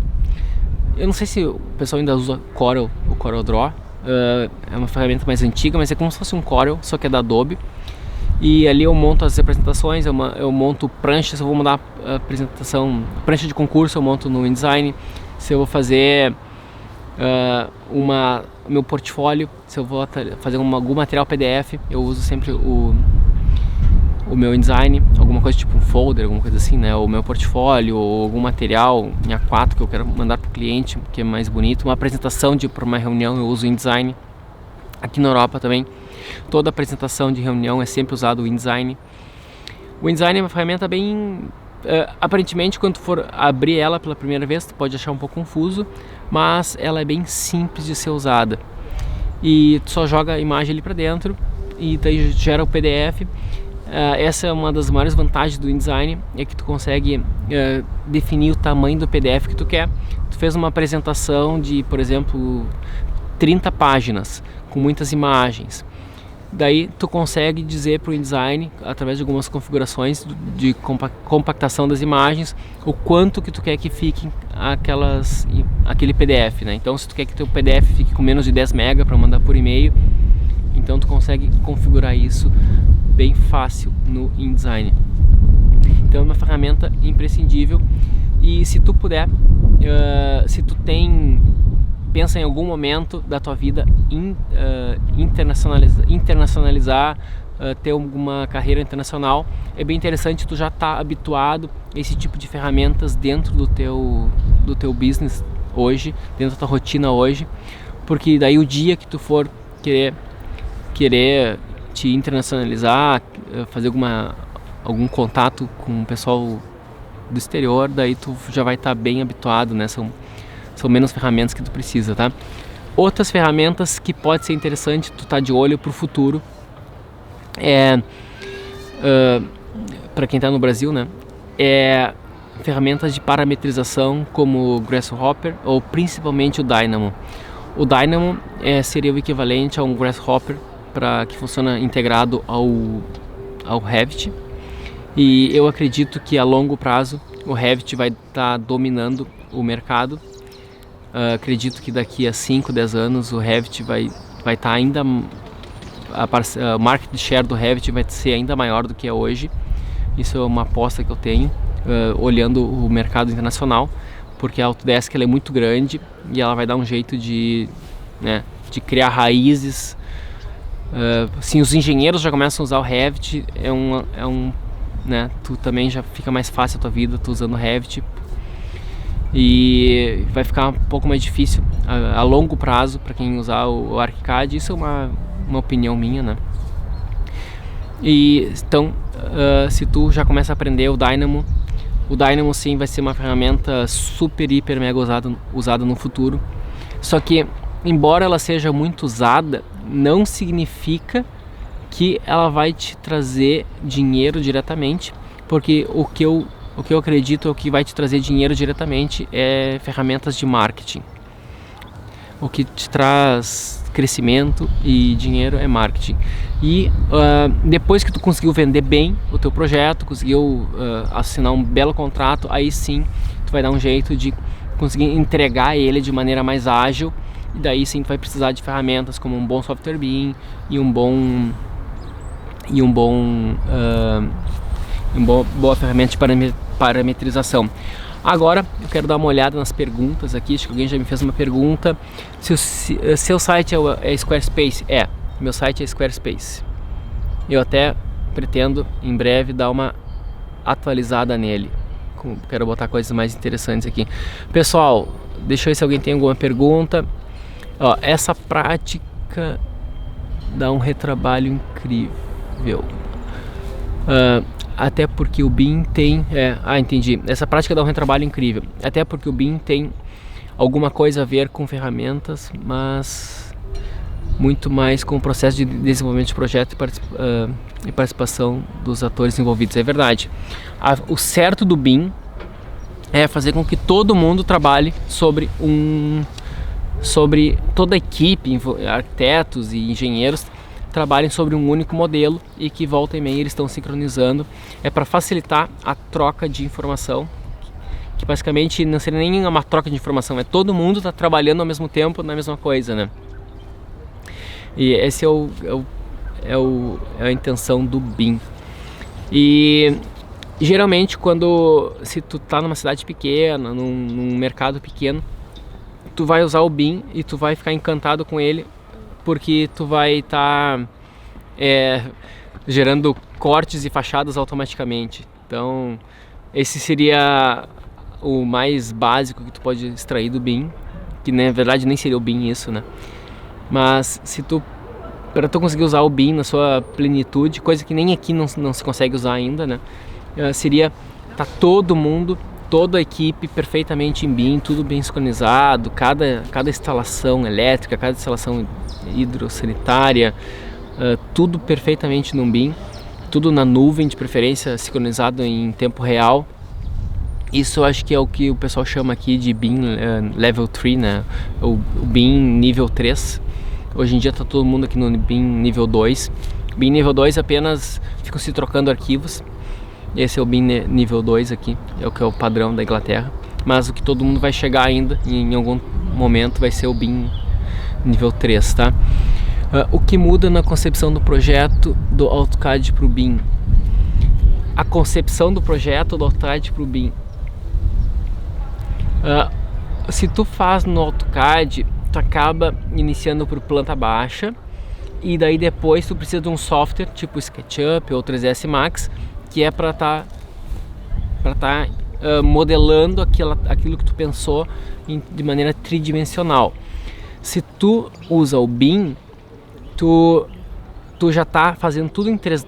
Eu não sei se o pessoal ainda usa o CorelDRAW, é uma ferramenta mais antiga, mas é como se fosse um Corel, só que é da Adobe. E ali eu monto as apresentações, eu monto pranchas. Se eu vou mandar apresentação, prancha de concurso, eu monto no InDesign. Se eu vou fazer meu portfólio, se eu vou fazer algum material PDF, eu uso sempre o meu InDesign, alguma coisa tipo um folder, alguma coisa assim, né? O meu portfólio, ou algum material em A4 que eu quero mandar para o cliente, que é mais bonito. Uma apresentação para uma reunião, eu uso o InDesign. Aqui na Europa também, toda apresentação de reunião é sempre usado o InDesign. O InDesign é uma ferramenta bem... aparentemente, quando tu for abrir ela pela primeira vez, tu pode achar um pouco confuso, mas ela é bem simples de ser usada. E tu só joga a imagem ali para dentro e daí gera o PDF. Essa é uma das maiores vantagens do InDesign, é que tu consegue definir o tamanho do PDF que tu quer. Tu fez uma apresentação de, por exemplo, 30 páginas, com muitas imagens. Daí tu consegue dizer para o InDesign, através de algumas configurações de compactação das imagens, o quanto que tu quer que fique aquele PDF, né? Então, se tu quer que teu PDF fique com menos de 10 MB para mandar por e-mail, então tu consegue configurar isso bem fácil no InDesign. Então é uma ferramenta imprescindível. E se tu puder, se tu pensa em algum momento da tua vida internacionalizar, ter alguma carreira internacional, é bem interessante tu já estar habituado a esse tipo de ferramentas dentro do teu business hoje, dentro da tua rotina hoje, porque daí o dia que tu for querer te internacionalizar, fazer algum contato com o pessoal do exterior, daí tu já vai estar bem habituado, né? São menos ferramentas que tu precisa, tá? Outras ferramentas que pode ser interessante tu tá de olho pro futuro para quem tá no Brasil, né? Ferramentas de parametrização como o Grasshopper ou principalmente o Dynamo. O Dynamo seria o equivalente a um Grasshopper que funciona integrado ao Revit, e eu acredito que a longo prazo o Revit vai estar dominando o mercado. Acredito que daqui a 5, 10 anos o Revit vai estar ainda... o market share do Revit vai ser ainda maior do que é hoje. Isso é uma aposta que eu tenho, olhando o mercado internacional, porque a Autodesk ela é muito grande e ela vai dar um jeito de criar raízes. Sim, os engenheiros já começam a usar o Revit, tu também já fica mais fácil a tua vida tu usando o Revit, e vai ficar um pouco mais difícil a longo prazo para quem usar o ArchiCAD. Isso é uma opinião minha, né? E então, se tu já começa a aprender o Dynamo sim vai ser uma ferramenta super, hiper, mega usada no futuro. Só que, embora ela seja muito usada, não significa que ela vai te trazer dinheiro diretamente, porque o que eu acredito é o que vai te trazer dinheiro diretamente é ferramentas de marketing. O que te traz crescimento e dinheiro é marketing. E depois que tu conseguiu vender bem o teu projeto, conseguiu assinar um belo contrato, aí sim tu vai dar um jeito de conseguir entregar ele de maneira mais ágil. E daí sim tu vai precisar de ferramentas como um bom software BIM e boa ferramenta de parametrização. Agora eu quero dar uma olhada nas perguntas aqui. Acho que alguém já me fez uma pergunta. Se o seu site é Squarespace? Meu site é Squarespace. Eu até pretendo em breve dar uma atualizada nele. Quero botar coisas mais interessantes aqui. Pessoal, deixa eu ver se alguém tem alguma pergunta. Essa prática dá um retrabalho incrível. Até porque o BIM tem... entendi. Essa prática dá um retrabalho incrível. Até porque o BIM tem alguma coisa a ver com ferramentas, mas muito mais com o processo de desenvolvimento de projeto e participação dos atores envolvidos. É verdade. O certo do BIM é fazer com que todo mundo trabalhe sobre toda a equipe, arquitetos e engenheiros trabalhem sobre um único modelo e que volta e meia eles estão sincronizando. É para facilitar a troca de informação, que basicamente não seria nem uma troca de informação, é todo mundo está trabalhando ao mesmo tempo na mesma coisa, né? E esse é a intenção do BIM. E geralmente se tu tá numa cidade pequena, num mercado pequeno, tu vai usar o BIM e tu vai ficar encantado com ele, porque tu vai estar gerando cortes e fachadas automaticamente. Então esse seria o mais básico que tu pode extrair do BIM, que na verdade nem seria o BIM isso, né? Mas para tu conseguir usar o BIM na sua plenitude, coisa que nem aqui não se consegue usar ainda, né? Seria tá todo mundo, toda a equipe perfeitamente em BIM, tudo bem sincronizado, cada instalação elétrica, cada instalação hidrossanitária, tudo perfeitamente no BIM, tudo na nuvem, de preferência sincronizado em tempo real. Isso eu acho que é o que o pessoal chama aqui de BIM Level 3, né? O BIM nível 3. Hoje em dia está todo mundo aqui no BIM nível 2. BIM nível 2 apenas ficam se trocando arquivos. Esse é o BIM nível 2 aqui, é o que é o padrão da Inglaterra. Mas o que todo mundo vai chegar ainda, em algum momento, vai ser o BIM nível 3, tá? O que muda na concepção do projeto do AutoCAD para o BIM? A concepção do projeto do AutoCAD para o BIM. Se tu faz no AutoCAD, tu acaba iniciando por planta baixa e daí depois tu precisa de um software tipo SketchUp ou 3ds Max, que é para tá modelando aquilo que tu pensou de maneira tridimensional. Se tu usa o BIM, tu já tá fazendo tudo em 3D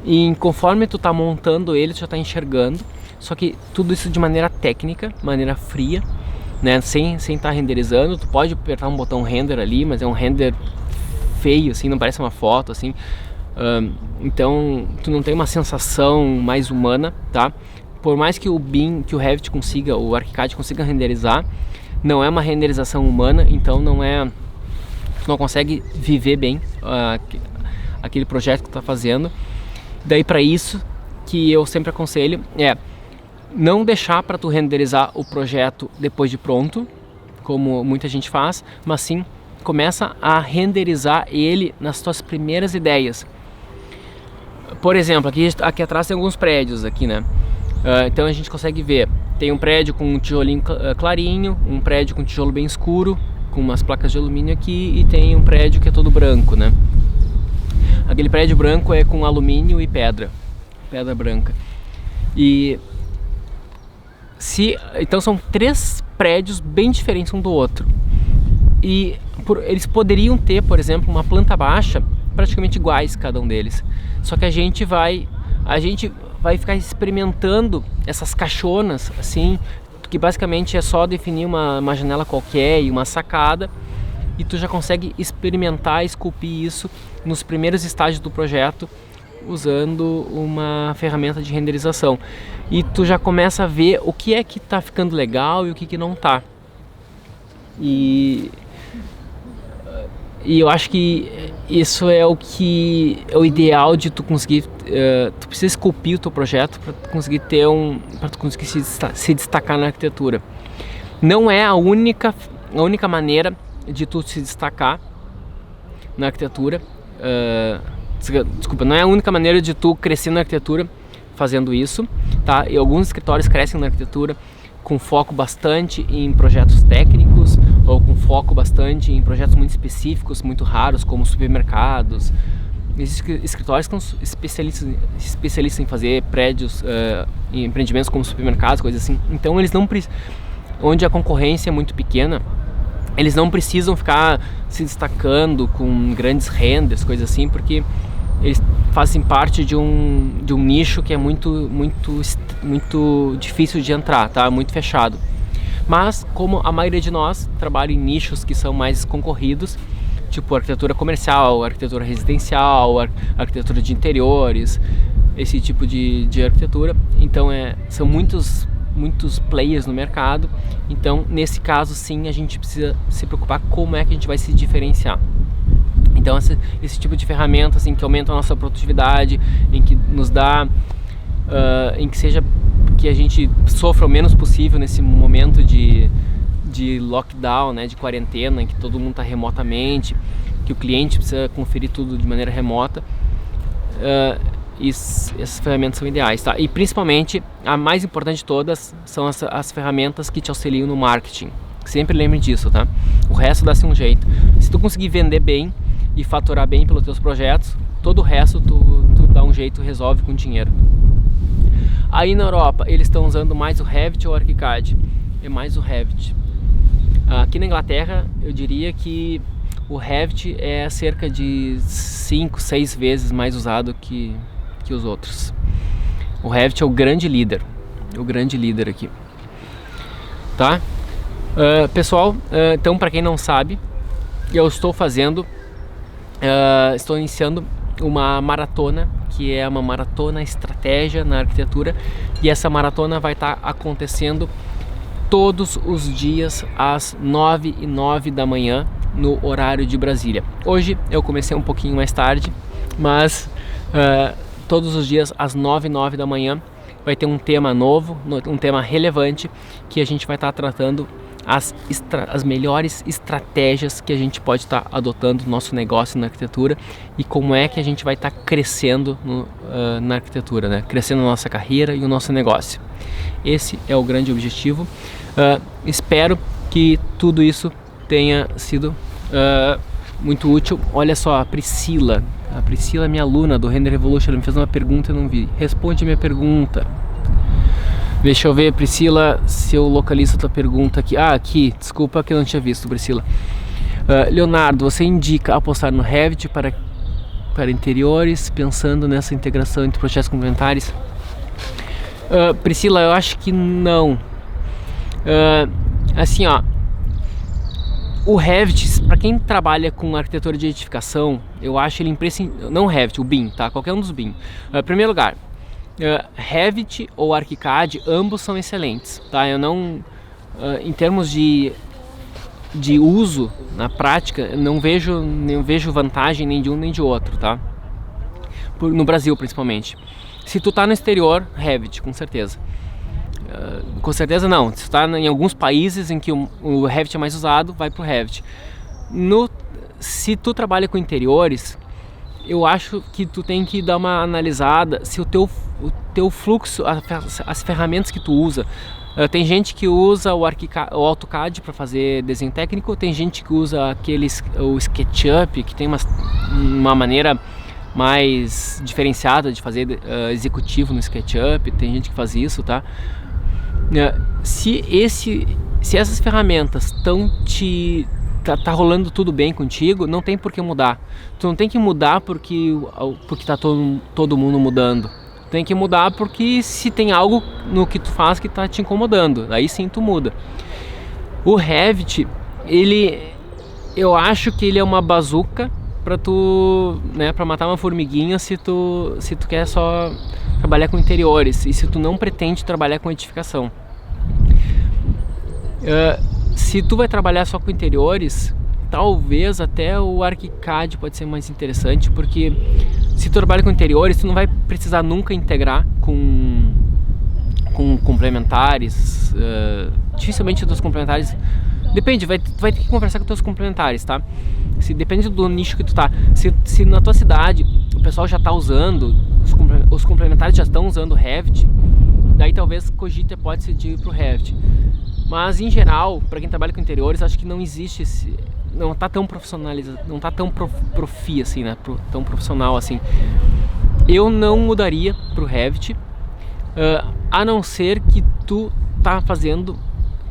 e conforme tu tá montando ele, tu já tá enxergando, só que tudo isso de maneira técnica, maneira fria, né? Sem estar renderizando. Tu pode apertar um botão render ali, mas é um render feio, assim, não parece uma foto, assim. Então tu não tem uma sensação mais humana, tá? Por mais que o BIM, que o Revit consiga, o ArchiCAD consiga renderizar, não é uma renderização humana, então tu não consegue viver bem aquele projeto que tu tá fazendo. Daí para isso que eu sempre aconselho não deixar para tu renderizar o projeto depois de pronto, como muita gente faz, mas sim começa a renderizar ele nas tuas primeiras ideias. Por exemplo, aqui atrás tem alguns prédios aqui, né? Então a gente consegue ver, tem um prédio com um tijolinho clarinho, um prédio com tijolo bem escuro, com umas placas de alumínio aqui, e tem um prédio que é todo branco, né? Aquele prédio branco é com alumínio e pedra branca. Então são 3 prédios bem diferentes um do outro. E eles poderiam ter, por exemplo, uma planta baixa praticamente iguais cada um deles. Só que a gente vai ficar experimentando essas caixonas, assim, que basicamente é só definir uma janela qualquer e uma sacada, e tu já consegue experimentar, esculpir isso nos primeiros estágios do projeto, usando uma ferramenta de renderização. E tu já começa a ver o que é que tá ficando legal e o que não tá. E eu acho que isso é o ideal de tu conseguir. Tu precisa esculpir o teu projeto para tu conseguir se destacar na arquitetura. Não é a única maneira de tu se destacar na arquitetura. Desculpa, não é a única maneira de tu crescer na arquitetura fazendo isso, tá? E alguns escritórios crescem na arquitetura com foco bastante em projetos técnicos ou com foco bastante em projetos muito específicos, muito raros, como supermercados. Existem escritórios que são especialistas em fazer prédios, em empreendimentos como supermercados, coisas assim. Então eles não onde a concorrência é muito pequena, eles não precisam ficar se destacando com grandes renders, coisas assim, porque eles fazem parte de um nicho que é muito difícil de entrar, tá? Muito fechado. Mas como a maioria de nós trabalha em nichos que são mais concorridos, tipo arquitetura comercial, arquitetura residencial, arquitetura de interiores, esse tipo de arquitetura. Então são muitos players no mercado. Então nesse caso sim a gente precisa se preocupar como é que a gente vai se diferenciar. Então esse tipo de ferramenta assim, que aumenta a nossa produtividade, em que nos dá em que a gente sofra o menos possível nesse momento de lockdown, né, de quarentena, em que todo mundo está remotamente, que o cliente precisa conferir tudo de maneira remota. Essas ferramentas são ideais, tá? E principalmente a mais importante de todas são as ferramentas que te auxiliam no marketing. Sempre lembre disso, tá? O resto dá-se um jeito. Se tu conseguir vender bem e faturar bem pelos teus projetos, todo o resto tu dá um jeito, resolve com dinheiro. Aí na Europa eles estão usando mais o Revit ou o ArchiCAD? É mais o Revit. Aqui na Inglaterra eu diria que o Revit é cerca de 5, 6 vezes mais usado que os outros. O Revit é o grande líder aqui, tá? Pessoal, então para quem não sabe, eu estou iniciando uma maratona, que é uma maratona estratégia na arquitetura, e essa maratona vai estar acontecendo todos os dias às 9h09 da manhã no horário de Brasília. Hoje eu comecei um pouquinho mais tarde, mas todos os dias às 9h09 da manhã vai ter um tema novo, um tema relevante, que a gente vai estar tratando as melhores estratégias que a gente pode estar adotando no nosso negócio na arquitetura e como é que a gente vai estar crescendo na arquitetura, né? Crescendo a nossa carreira e o nosso negócio. Esse é o grande objetivo. Espero que tudo isso tenha sido muito útil. Olha só, a Priscila, minha aluna do Render Revolution, ela me fez uma pergunta e eu não vi. Responde a minha pergunta. Deixa eu ver, Priscila, se eu localizo a tua pergunta aqui. Aqui, desculpa que eu não tinha visto, Priscila. Leonardo, você indica apostar no Revit para interiores, pensando nessa integração entre projetos complementares? Priscila, eu acho que não. Assim, ó, o Revit, para quem trabalha com arquitetura de edificação, eu acho ele imprescindível. Não o Revit, o BIM, tá? Qualquer um dos BIM. Em primeiro lugar, Revit ou ArchiCAD, ambos são excelentes, tá? Eu não, em termos de uso na prática, eu não vejo vantagem nem de um nem de outro, tá? No Brasil, principalmente. Se tu tá no exterior, Revit, com certeza. Com certeza não. Se tu tá em alguns países em que o Revit é mais usado, vai pro Revit. Se tu trabalha com interiores, eu acho que tu tem que dar uma analisada se o teu fluxo, as ferramentas que tu usa. Tem gente que usa o AutoCAD para fazer desenho técnico, tem gente que usa o SketchUp, que tem uma maneira mais diferenciada de fazer executivo no SketchUp, tem gente que faz isso, tá? Se essas ferramentas estão tá rolando tudo bem contigo, não tem por que mudar. Tu não tem que mudar porque tá todo mundo mudando. Tu tem que mudar porque se tem algo no que tu faz que tá te incomodando, aí sim tu muda. O Revit, eu acho que ele é uma bazuca para tu, né, para matar uma formiguinha se tu quer só trabalhar com interiores e se tu não pretende trabalhar com edificação. Se tu vai trabalhar só com interiores, talvez até o ArchiCAD pode ser mais interessante, porque se tu trabalha com interiores, tu não vai precisar nunca integrar com complementares. Dificilmente os complementares. Depende, tu vai ter que conversar com os teus complementares, tá? Depende do nicho que tu tá. Se na tua cidade o pessoal já tá usando, os complementares já estão usando o Revit, daí talvez cogite a hipótese de ir pro Revit. Mas em geral, para quem trabalha com interiores, acho que não existe não tá tão profissionalizado, não tá tão profi assim, né? Tão profissional assim. Eu não mudaria pro Revit, a não ser que tu tá fazendo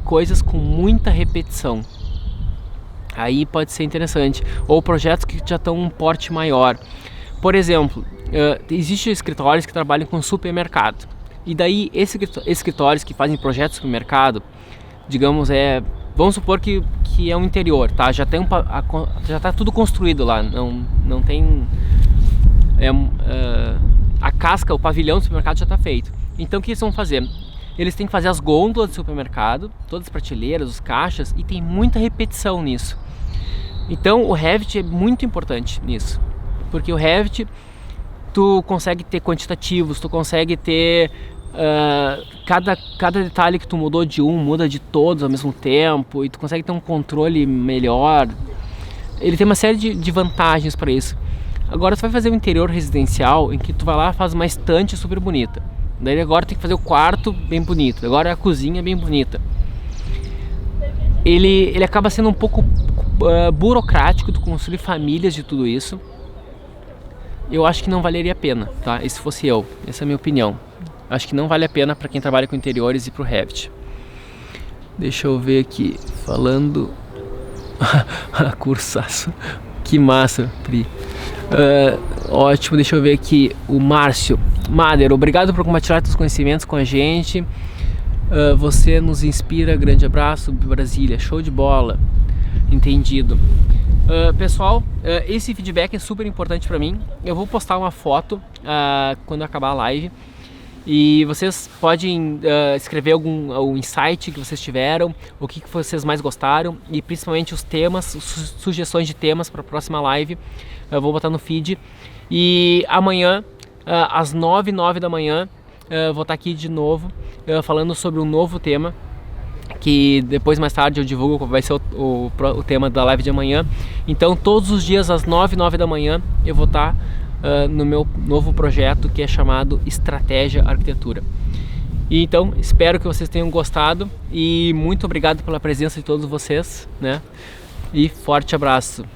coisas com muita repetição. Aí pode ser interessante. Ou projetos que já estão um porte maior. Por exemplo, existem escritórios que trabalham com supermercado. E daí, esses escritórios que fazem projetos de supermercado, digamos, vamos supor que é um interior, tá? Já tá tudo construído lá, não tem... a casca, o pavilhão do supermercado já está feito. Então o que eles vão fazer? Eles têm que fazer as gôndolas do supermercado, todas as prateleiras, os caixas, e tem muita repetição nisso. Então o Revit é muito importante nisso, porque o Revit tu consegue ter quantitativos, tu consegue ter cada detalhe que tu mudou de um, muda de todos ao mesmo tempo, e tu consegue ter um controle melhor. Ele tem uma série de vantagens para isso. Agora tu vai fazer um interior residencial em que tu vai lá e faz uma estante super bonita. Daí agora tem que fazer o quarto bem bonito, agora a cozinha bem bonita. Ele acaba sendo um pouco burocrático de construir famílias de tudo isso. Eu acho que não valeria a pena, tá? E se fosse eu, essa é a minha opinião. Acho que não vale a pena para quem trabalha com interiores e para o Revit. Deixa eu ver aqui, falando... Cursaço, que massa, Pri. Ótimo, deixa eu ver aqui, o Márcio. Mader, obrigado por compartilhar seus conhecimentos com a gente. Você nos inspira, grande abraço, Brasília, show de bola. Entendido. Pessoal, esse feedback é super importante para mim. Eu vou postar uma foto quando acabar a live. E vocês podem escrever algum insight que vocês tiveram, o que vocês mais gostaram e principalmente os temas, sugestões de temas para a próxima live. Eu vou botar no feed. E amanhã, às 9h da manhã, vou estar aqui de novo falando sobre um novo tema, que depois mais tarde eu divulgo qual vai ser o tema da live de amanhã. Então todos os dias às 9h da manhã eu vou estar no meu novo projeto, que é chamado Estratégia Arquitetura. E então espero que vocês tenham gostado e muito obrigado pela presença de todos vocês, né? E forte abraço.